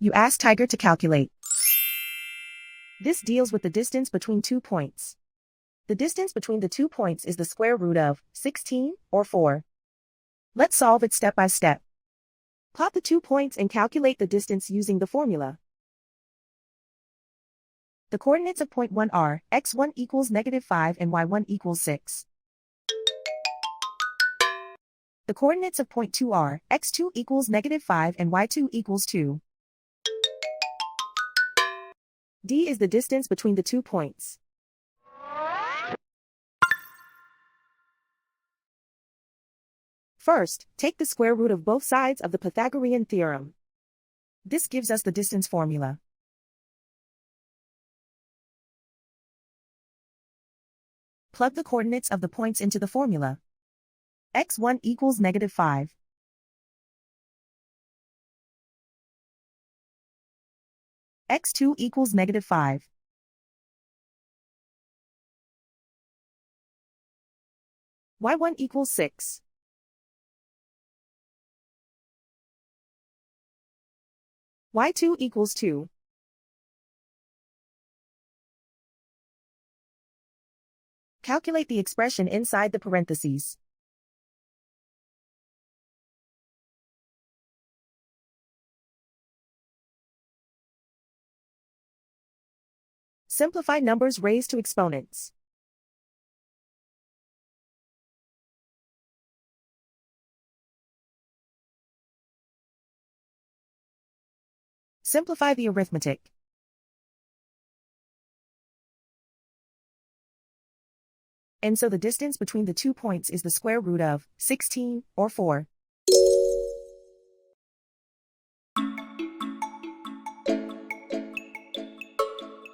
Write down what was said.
You ask Tiger to calculate. This deals with the distance between 2 points. The distance between the 2 points is the square root of 16 or 4. Let's solve it step by step. Plot the 2 points and calculate the distance using the formula. The coordinates of point 1 are x1 equals -5 and y1 equals 6. The coordinates of point 2 are x2 equals -5 and y2 equals 2. D is the distance between the 2 points. First, take the square root of both sides of the Pythagorean theorem. This gives us the distance formula. Plug the coordinates of the points into the formula. x1 equals -5. x2 equals -5. y1 equals 6. y2 equals 2. Calculate the expression inside the parentheses. Simplify numbers raised to exponents. Simplify the arithmetic. And so the distance between the 2 points is the square root of 16 or 4.